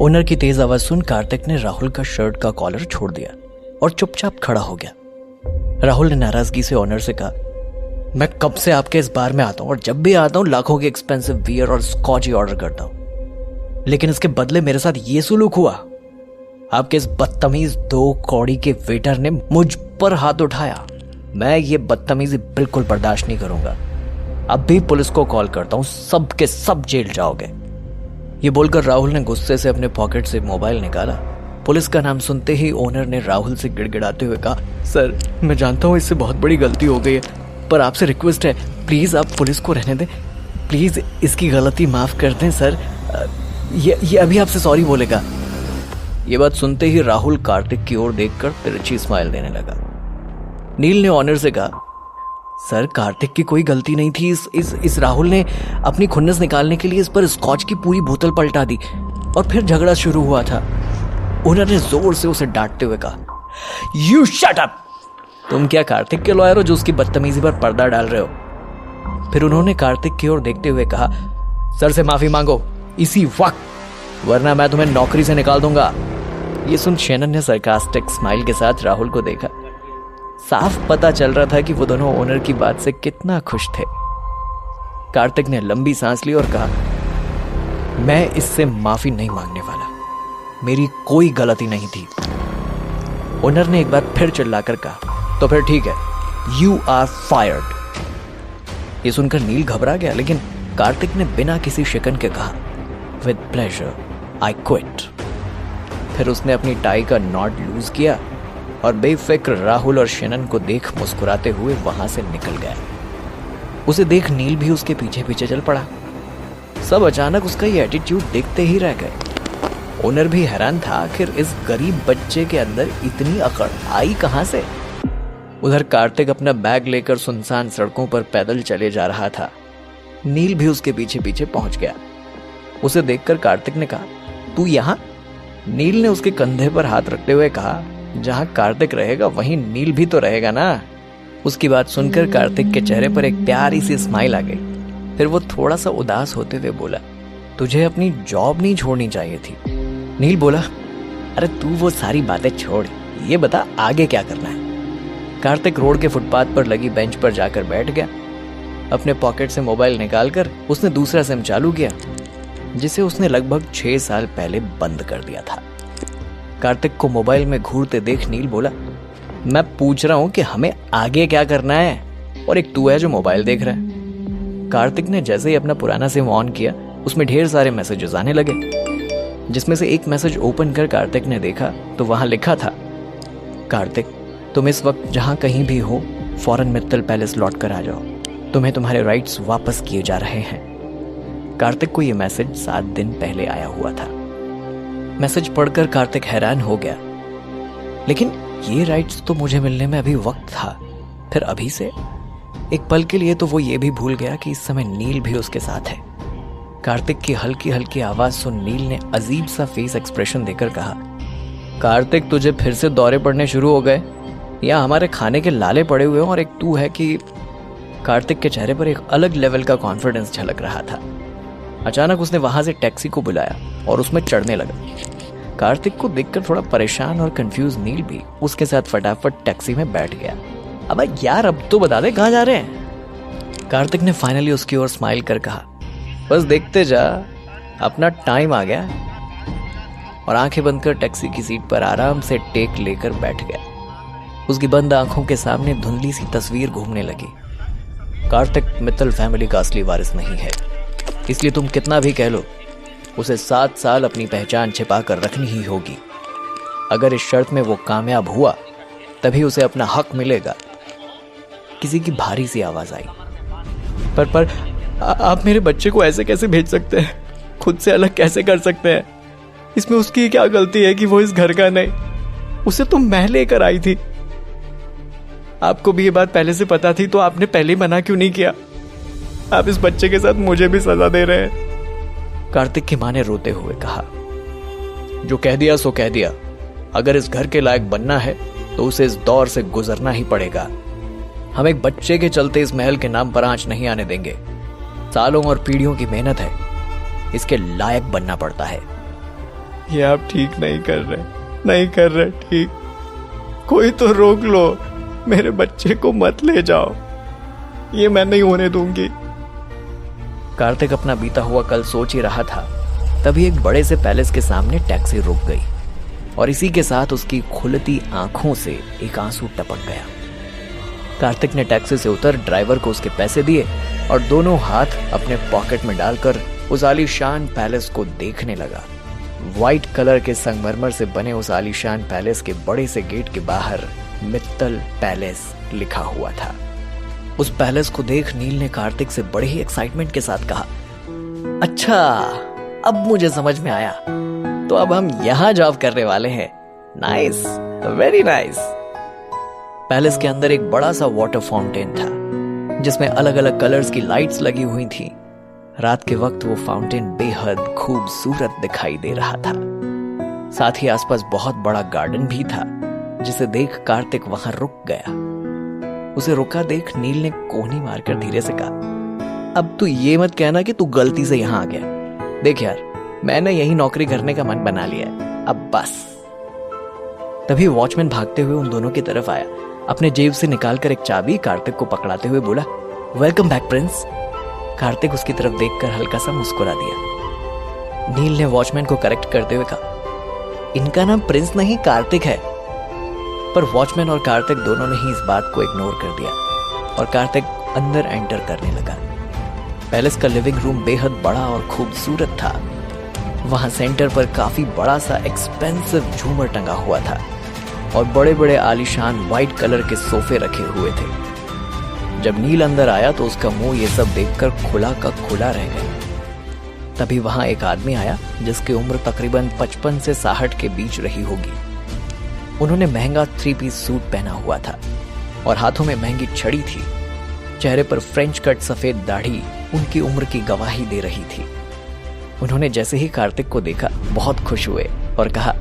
Owner की तेज आवाज सुन कार्तिक ने राहुल का शर्ट का कॉलर छोड़ दिया और चुपचाप खड़ा हो गया। राहुल ने नाराजगी से ओनर से कहा, मैं कब से आपके इस बार में आता हूं और जब भी आता हूं लाखों के एक्सपेंसिव बियर और स्कॉच ही ऑर्डर करता हूं, लेकिन इसके बदले मेरे साथ ये सुलूक हुआ। आपके इस बदतमीज 2 कौड़ी के वेटर ने मुझ पर हाथ उठाया। मैं ये बदतमीजी बिल्कुल बर्दाश्त नहीं करूंगा। अब भी पुलिस को कॉल करता हूं, सब के सब जेल जाओगे। ये बोलकर राहुल ने गुस्से से अपने पॉकेट से मोबाइल निकाला। पुलिस का नाम सुनते ही ओनर ने राहुल से गिड़गिड़ाते हुए कहा, सर मैं जानता हूं इससे बहुत बड़ी गलती हो गई है, पर आपसे रिक्वेस्ट है प्लीज आप पुलिस को रहने दें, प्लीज इसकी गलती माफ कर दें सर, ये अभी आपसे सॉरी बोलेगा। ये बात सुनते ही राहुल कार्तिक की ओर देखकर तिरछी स्माइल देने लगा। नील ने ऑनर से कहा, सर कार्तिक की कोई गलती नहीं थी। इस राहुल ने अपनी खुन्नस निकालने के लिए इस पर स्कॉच की पूरी बोतल पलटा दी और फिर झगड़ा शुरू हुआ था। ओनर ने जोर से उसे डांटते हुए कहा, यू शट अप। तुम क्या कार्तिक के लॉयर हो जो उसकी बदतमीजी पर पर्दा डाल रहे हो? फिर उन्होंने कार्तिक की ओर देखते हुए कहा, सर से माफी मांगो इसी वक्त, वरना मैं तुम्हें नौकरी से निकाल दूंगा। ये सुन शैनन ने सरकास्टिक स्माइल के साथ राहुल को देखा। साफ पता चल रहा था कि वो दोनों ओनर की बात से कितना खुश थे। कार्तिक ने लंबी सांस ली और कहा, मैं इससे माफी नहीं मांगने वाला, मेरी कोई गलती नहीं थी। ओनर ने एक बार फिर चिल्लाकर कहा, तो फिर ठीक है, यू आर फायर्ड। ये सुनकर नील घबरा गया, लेकिन कार्तिक ने बिना किसी शिकन के कहा, विद प्लेजर आई क्विट। फिर उसने अपनी टाई का नॉट लूज किया और बेफिक्र राहुल और शैनन को देख मुस्कुराते हुए वहां से निकल गया। उसे देख नील भी उसके पीछे पीछे चल पड़ा। सब अचानक उसका ये एटीट्यूड देखते ही रह गए। ओनर भी हैरान था, आखिर इस गरीब बच्चे के अंदर इतनी अकड़ आई कहां से। उधर कार्तिक अपना बैग लेकर सुनसान सड़कों पर पैदल चले जा रहा था। नील भी उसके पीछे पीछे पहुंच गया। उसे देखकर कार्तिक ने कहा, तू यहां? नील ने उसके कंधे पर हाथ रखते हुए कहा, जहां कार्तिक रहेगा वहीं नील भी तो रहेगा ना। उसकी बात सुनकर कार्तिक के चेहरे पर एक प्यारी सी स्माइल आ गई। फिर वो थोड़ा सा उदास होते हुए बोला, तुझे अपनी जॉब नहीं छोड़नी चाहिए थी। नील बोला, अरे तू वो सारी बातें छोड़, ये बता आगे क्या करना है। कार्तिक रोड के फुटपाथ पर लगी बेंच पर जाकर बैठ गया। अपने पॉकेट से मोबाइल निकालकर उसने दूसरा सिम चालू किया, जिसे उसने लगभग 6 साल पहले बंद कर दिया था। कार्तिक को मोबाइल में घूरते देख नील बोला, मैं पूछ रहा हूं कि हमें आगे क्या करना है, और एक तू है जो मोबाइल देख रहा है। कार्तिक ने जैसे ही अपना पुराना सिम ऑन किया, उसमें ढेर सारे मैसेजेस आने लगे, जिसमें से एक मैसेज ओपन कर कार्तिक ने देखा तो वहां लिखा था, कार्तिक तुम इस वक्त जहां कहीं भी हो फौरन मित्तल पैलेस लौट कर आ जाओ, तुम्हें तुम्हारे राइट्स वापस किए जा रहे हैं। कार्तिक को यह मैसेज 7 दिन पहले आया हुआ था। मैसेज पढ़कर कार्तिक हैरान हो गया, लेकिन ये राइट्स तो मुझे मिलने में अभी वक्त था, फिर अभी से? एक पल के लिए तो वो ये भी भूल गया कि इस समय नील भी उसके साथ है। कार्तिक की हल्की हल्की आवाज सुन नील ने अजीब सा फेस एक्सप्रेशन देकर कहा, कार्तिक तुझे फिर से दौरे पड़ने शुरू हो गए या हमारे खाने के लाले पड़े हुए हो और एक तू है कि? कार्तिक के चेहरे पर एक अलग लेवल का कॉन्फिडेंस झलक रहा था। अचानक उसने वहां से टैक्सी को बुलाया और उसमें चढ़ने लगा। कार्तिक को देखकर थोड़ा परेशान और कंफ्यूज नील भी उसके साथ फटाफट टैक्सी में बैठ गया। अबे यार अब तो बता दे कहां जा रहे हैं? कार्तिक ने फाइनली उसकी ओर स्माइल कर कहा, बस देखते जा, अपना टाइम आ गया। और आंखें बंद कर टैक्सी की सीट पर आराम से टेक लेकर बैठ गया। उसकी बंद आंखों के सामने धुंधली सी तस्वीर घूमने लगी। कार्तिक मित्तल फैमिली का असली वारिस नहीं है, इसलिए तुम कितना भी कह लो, उसे 7 साल अपनी पहचान छिपा कर रखनी ही होगी। अगर इस शर्त में वो कामयाब हुआ तभी उसे अपना हक मिलेगा। किसी की भारी सी आवाज आई, पर आप मेरे बच्चे को ऐसे कैसे भेज सकते हैं? खुद से अलग कैसे कर सकते हैं? इसमें उसकी क्या गलती है कि वो इस घर का नहीं? उसे तो मैं लेकर आई थी। आपको भी ये बात पहले से पता थी तो आपने पहले मना क्यों नहीं किया? आप इस बच्चे के साथ मुझे भी सजा दे रहे हैं। कार्तिक की मां ने रोते हुए कहा, जो कह दिया सो कह दिया। अगर इस घर के लायक बनना है तो उसे इस दौर से गुजरना ही पड़ेगा। हम एक बच्चे के चलते इस महल के नाम पर आंच नहीं आने देंगे। सालों और पीढ़ियों की मेहनत है, इसके लायक बनना पड़ता है। ये आप ठीक नहीं कर रहे ठीक। कोई तो रोक लो, मेरे बच्चे को मत ले जाओ, ये मैं नहीं होने दूंगी। कार्तिक अपना बीता हुआ कल सोच ही रहा था, तभी एक बड़े से पैलेस के सामने टैक्सी रुक गई और इसी के साथ उसकी खुलती आंखों से एक आंसू टपक गया। कार्तिक ने टैक्सी से उतर ड्राइवर को उसके पैसे दिए और दोनों हाथ अपने पॉकेट में डालकर उस आलीशान पैलेस को देखने लगा। व्हाइट कलर के संगमरमर से बने उस आलीशान पैलेस के बड़े से गेट के बाहर मित्तल पैलेस लिखा हुआ था। उस पैलेस को देख नील ने कार्तिक से बड़े ही एक्साइटमेंट के साथ कहा, अच्छा अब मुझे समझ में आया, तो अब हम यहां जॉब करने वाले हैं। Nice, very nice. पैलेस के अंदर एक बड़ा सा वाटर फाउंटेन था जिसमें अलग अलग कलर्स की लाइट्स लगी हुई थी। रात के वक्त वो फाउंटेन बेहद खूबसूरत दिखाई दे रहा था। साथ ही आसपास बहुत बड़ा गार्डन भी था जिसे देख कार्तिक वहां रुक गया। उसे रुका देख नील ने कोहनी मारकर धीरे से कहा, अब तू ये मत कहना कि तू गलती से यहां आ गया। देख यार, मैंने यही नौकरी करने का मन बना लिया है, अब बस। तभी वॉचमैन भागते हुए उन दोनों की तरफ आया, अपने जेब से निकालकर एक चाबी कार्तिक को पकड़ाते हुए बोला, वेलकम बैक प्रिंस। कार्तिक उसकी तरफ देखकर हल्का सा मुस्कुरा दिया। नील ने वॉचमैन को करेक्ट करते हुए कहा, इनका नाम प्रिंस नहीं कार्तिक है। पर वॉचमैन और कार्तिक दोनों ने ही इस बात को इग्नोर कर दिया और कार्तिक अंदर एंटर करने लगा। पैलेस का लिविंग रूम बेहद बड़ा और खूबसूरत था। वहां सेंटर पर काफी बड़ा सा एक्सपेंसिव झूमर टंगा हुआ था और बड़े बड़े आलीशान व्हाइट कलर के सोफे रखे हुए थे। जब नील अंदर आया तो उसका मुंह ये सब देखकर खुला का खुला रह गया। तभी वहां एक आदमी आया जिसकी उम्र तकरीबन 55 से 60 के बीच रही होगी। उन्होंने महंगा 3 पीस सूट पहना हुआ था और हाथों में महंगी छड़ी थी। चेहरे पर फ्रेंच कट सफेद दाढ़ी उनकी उम्र की गवाही दे रही थी। उन्होंने जैसे ही कार्तिक को देखा बहुत खुश हुए और कहा,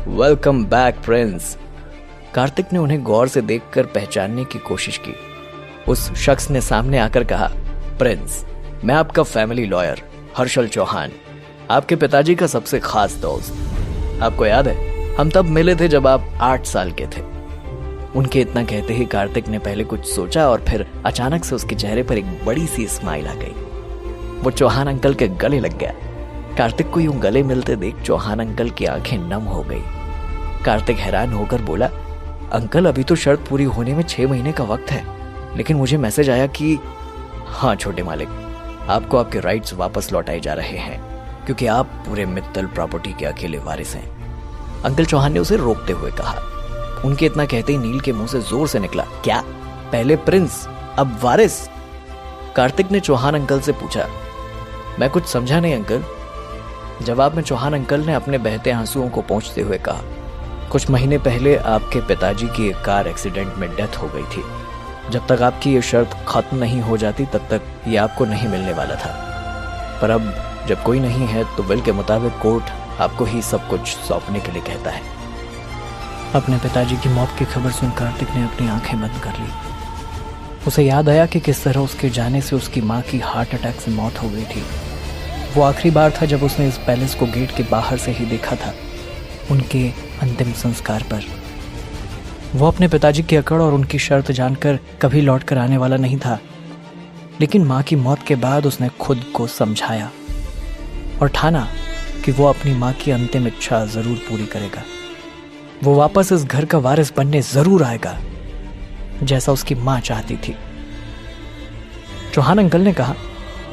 वेलकम बैक प्रिंस। कार्तिक ने उन्हें गौर से देखकर पहचानने की कोशिश की। उस शख्स ने सामने आकर कहा, प्रिंस, मैं आपका फैमिली लॉयर हर्षल चौहान, आपके पिताजी का सबसे खास दोस्त। आपको याद है हम तब मिले थे जब आप 8 साल के थे। उनके इतना कहते ही कार्तिक ने पहले कुछ सोचा और फिर अचानक से उसके चेहरे पर एक बड़ी सी स्माइल आ गई। वो चौहान अंकल के गले लग गया। कार्तिक को यूं गले मिलते देख चौहान अंकल की आंखें नम हो गई। कार्तिक हैरान होकर बोला, अंकल अभी तो शर्त पूरी होने में 6 महीने का वक्त है, लेकिन मुझे मैसेज आया कि हाँ छोटे मालिक, आपको आपके राइट्स वापस लौटाए जा रहे हैं क्योंकि आप पूरे मित्तल प्रॉपर्टी के अकेले वारिस हैं। अंकल चौहान ने उसे रोकते हुए कहा। उनके इतना कहते ही नील के मुंह से जोर से निकला, क्या? पहले प्रिंस अब वारिस? कार्तिक ने चौहान अंकल से पूछा। मैं कुछ समझा नहीं अंकल। जवाब में चौहान अंकल ने अपने बहते आंसुओं को पोंछते हुए कहा, कुछ महीने पहले आपके पिताजी की एक कार एक्सीडेंट में डेथ हो गई थी। जब तक आपकी ये शर्त खत्म नहीं हो जाती तब तक ये आपको नहीं मिलने वाला था, पर अब जब कोई नहीं है तो बिल के मुताबिक कोर्ट आपको ही सब कुछ सौंपने के लिए कहता है। अपने पिताजी की मौत की खबर सुन कार्तिक ने अपनी आंखें बंद कर ली। उसे याद आया कि किस तरह उसके जाने से उसकी माँ की हार्ट अटैक से मौत हो गई थी। वो आखिरी बार था जब उसने इस पैलेस को गेट के बाहर से ही देखा था, उनके अंतिम संस्कार पर। वो अपने पिताजी की अकड़ और उनकी शर्त जानकर कभी लौट कर आने वाला नहीं था, लेकिन माँ की मौत के बाद उसने खुद को समझाया और ठाना कि वो अपनी माँ की अंतिम इच्छा जरूर पूरी करेगा। वो वापस इस घर का वारिस बनने जरूर आएगा, जैसा उसकी माँ चाहती थी। चौहान अंकल ने कहा,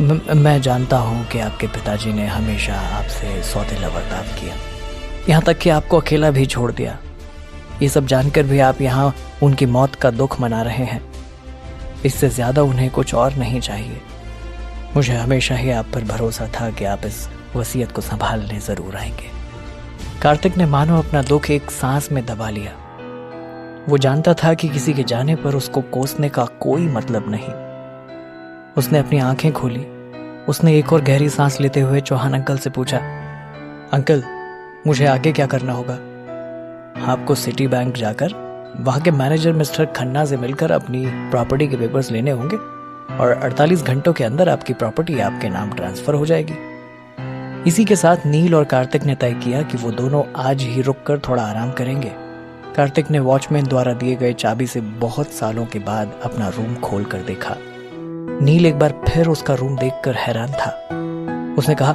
मैं जानता हूं कि आपके पिताजी ने हमेशा आपसे सौतेला बर्ताव किया, यहाँ तक कि आपको अकेला भी छोड़ दिया। ये सब जानकर भी आप यहाँ उनकी मौत का दुख मना रहे हैं। इससे ज्यादा उन्हें कुछ और नहीं चाहिए। मुझे हमेशा ही आप पर भरोसा था कि आप इस वसीयत को संभालने जरूर आएंगे। कार्तिक ने मानो अपना दुख एक सांस में दबा लिया। वो जानता था कि किसी के जाने पर उसको कोसने का कोई मतलब नहीं। उसने अपनी आंखें खोली। उसने एक और गहरी सांस लेते हुए चौहान अंकल से पूछा, अंकल मुझे आगे क्या करना होगा? आपको सिटी बैंक जाकर वहां के मैनेजर मिस्टर खन्ना से मिलकर अपनी प्रॉपर्टी के पेपर्स लेने होंगे और 48 घंटों के अंदर आपकी प्रॉपर्टी आपके नाम ट्रांसफर हो जाएगी। इसी के साथ नील और कार्तिक ने तय किया कि वो दोनों आज ही रुककर थोड़ा आराम करेंगे। कार्तिक ने वॉचमैन द्वारा दिए गए चाबी से बहुत सालों के बाद अपना रूम खोल कर देखा। नील एक बार फिर उसका रूम देखकर हैरान था। उसने कहा,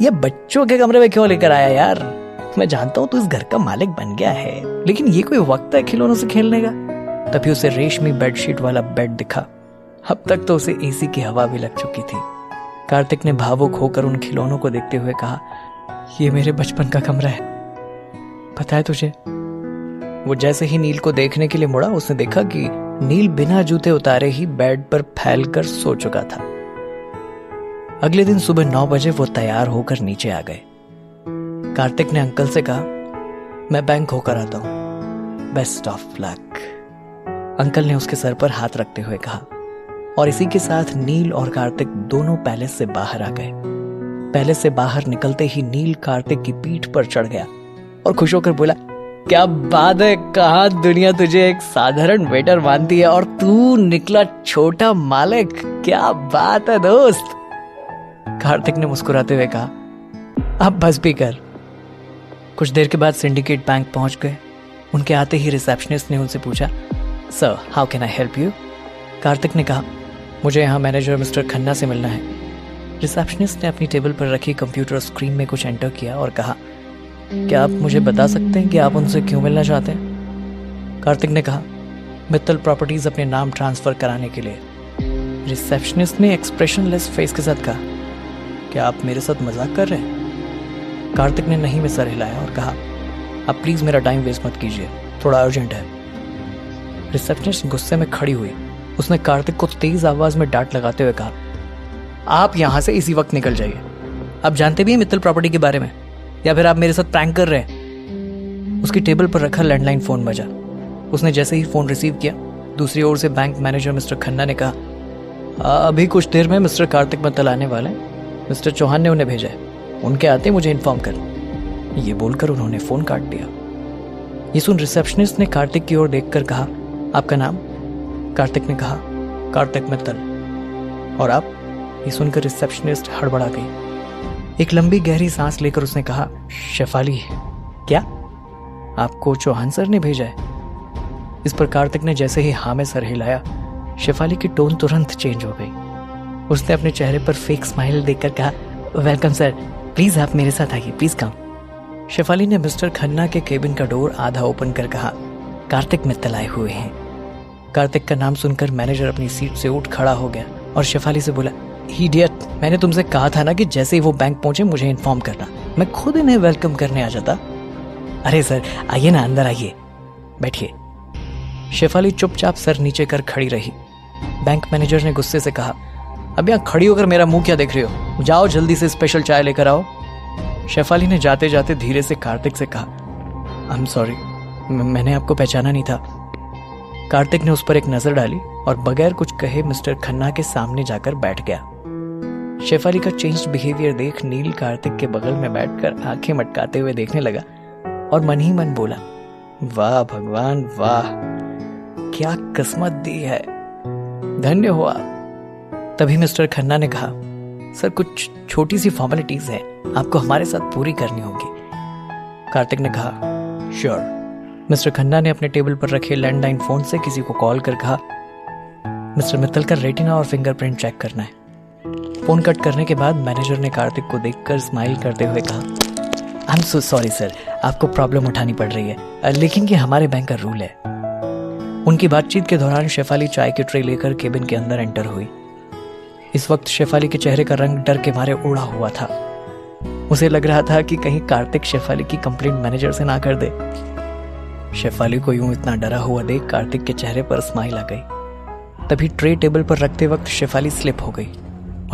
यह बच्चों के कमरे में क्यों लेकर आया यार? मैं जानता हूं तू इस घर का मालिक बन गया है, लेकिन ये कोई वक्त है खिलौनों से खेलने का? तभी उसे रेशमी बेडशीट वाला बेड दिखा। अब तक तो उसे एसी की हवा भी लग चुकी थी। कार्तिक ने भावुक होकर उन खिलौनों को देखते हुए कहा, ये मेरे बचपन का कमरा है, पता है तुझे? वो जैसे ही नील को देखने के लिए मुड़ा, उसने देखा कि नील बिना जूते उतारे ही बेड पर फैलकर सो चुका था। अगले दिन सुबह 9 बजे वो तैयार होकर नीचे आ गए। कार्तिक ने अंकल से कहा, मैं बैंक होकर आता हूं, बेस्ट ऑफ लक। अंकल ने उसके सर पर हाथ रखते हुए कहा, और इसी के साथ नील और कार्तिक दोनों पैलेस से बाहर आ गए। पैलेस से बाहर निकलते ही नील कार्तिक की पीठ पर चढ़ गया और खुश होकर बोला, क्या बात है, कहाँ दुनिया तुझे एक साधारण वेटर मानती है और तू निकला छोटा मालिक, क्या बात है दोस्त। कार्तिक ने मुस्कुराते हुए कहा, अब बस भी कर। कुछ देर के बाद सिंडिकेट बैंक पहुंच गए। उनके आते ही रिसेप्शनिस्ट ने उनसे पूछा, sir how can I help you? Kartik ने कहा, मुझे यहाँ मैनेजर मिस्टर खन्ना से मिलना है। रिसेप्शनिस्ट ने अपनी टेबल पर रखी कंप्यूटर स्क्रीन में कुछ एंटर किया और कहा, क्या आप मुझे बता सकते हैं कि आप उनसे क्यों मिलना चाहते हैं? कार्तिक ने कहा, मित्तल प्रॉपर्टीज अपने नाम ट्रांसफर कराने के लिए। रिसेप्शनिस्ट ने एक्सप्रेशनलेस फेस के साथ कहा, क्या आप मेरे साथ मजाक कर रहे हैं? कार्तिक ने नहीं में सर हिलाया और कहा, आप प्लीज मेरा टाइम वेस्ट मत कीजिए, थोड़ा अर्जेंट है। रिसेप्शनिस्ट गुस्से में खड़ी हुई। उसने कार्तिक को तेज आवाज में डांट लगाते हुए कहा, आप यहां से इसी वक्त निकल जाइए। आप जानते भी हैं मित्तल प्रॉपर्टी के बारे में, या फिर आप मेरे साथ प्रैंक कर रहे हैं? उसकी टेबल पर रखा लैंडलाइन फोन बजा। उसने जैसे ही फोन रिसीव किया, दूसरी ओर से बैंक मैनेजर मिस्टर खन्ना ने कहा, अभी कुछ देर में मिस्टर कार्तिक मित्तल आने वाले हैं, मिस्टर चौहान ने उन्हें भेजा है, उनके आते मुझे इन्फॉर्म कर। ये बोलकर उन्होंने फोन काट दिया। ये सुन रिसेप्शनिस्ट ने कार्तिक की ओर देखकर कहा, आपका नाम? कार्तिक ने कहा, कार्तिक मित्तल। और आप? ये सुनकर रिसेप्शनिस्ट हड़बड़ा गई। एक लंबी गहरी सांस लेकर उसने कहा, शेफाली। क्या? आपको चौहान सर ने भेजा है? इस पर कार्तिक ने जैसे ही हाँ में सर हिलाया, शेफाली की टोन तुरंत चेंज हो गई। उसने अपने चेहरे पर फेक स्माइल देखकर कहा, वेलकम सर, प्लीज आप मेरे साथ आइए, प्लीज कम। शेफाली ने मिस्टर खन्ना के केबिन का डोर आधा ओपन कर कहा, कार्तिक मित्तल आए हुए हैं। कार्तिक का नाम सुनकर मैनेजर अपनी सीट से उठ खड़ा हो गया और शेफाली से बोला, इडियट, मैंने तुमसे कहा था ना कि जैसे ही वो बैंक पहुंचे मुझे इन्फॉर्म करना, मैं खुद इन्हें वेलकम करने आ जाता। अरे सर आइए ना, अंदर आइए, बैठिए। शेफाली चुपचाप सर नीचे कर खड़ी रही। बैंक मैनेजर ने गुस्से से कहा, अब यहाँ खड़ी होकर मेरा मुंह क्या देख रही हो? जाओ जल्दी से स्पेशल चाय लेकर आओ। शेफाली ने जाते जाते धीरे से कार्तिक से कहा, आई एम सॉरी, मैंने आपको पहचाना नहीं था। कार्तिक ने उस पर एक नजर डाली और बगैर कुछ कहे मिस्टर खन्ना के सामने जाकर बैठ गया। शेफाली का चेंज्ड बिहेवियर देख नील कार्तिक के बगल में बैठकर आंखें मटकाते हुए देखने लगा और मन ही मन बोला, वाह भगवान वाह, क्या किस्मत दी है, धन्य हो आप। तभी मिस्टर खन्ना ने कहा, सर कुछ छोटी सी फॉर्मेलिटीज है, आपको हमारे साथ पूरी करनी होगी। कार्तिक ने कहा, श्योर। मिस्टर खन्ना ने अपने टेबल पर रखे लैंडलाइन फोन से किसी को कॉल कर कहा, मिस्टर मित्तल का रेटिना और फिंगरप्रिंट चेक करना है। फोन कट करने के बाद मैनेजर ने कार्तिक को देखकर स्माइल करते हुए कहा, I am so sorry sir, आपको प्रॉब्लम उठानी पड़ रही है, लेकिन ये हमारे बैंक का रूल है। उनकी बातचीत के दौरान शेफाली चाय की ट्रे लेकर केबिन के अंदर एंटर हुई। इस वक्त शेफाली के चेहरे का रंग डर के मारे उड़ा हुआ था। उसे लग रहा था कि कहीं कार्तिक शेफाली की कंप्लेंट मैनेजर से ना कर दे। शेफाली को यूं इतना डरा हुआ देख कार्तिक के चेहरे पर स्माइल आ गई। तभी ट्रे टेबल पर रखते वक्त शेफाली स्लिप हो गई।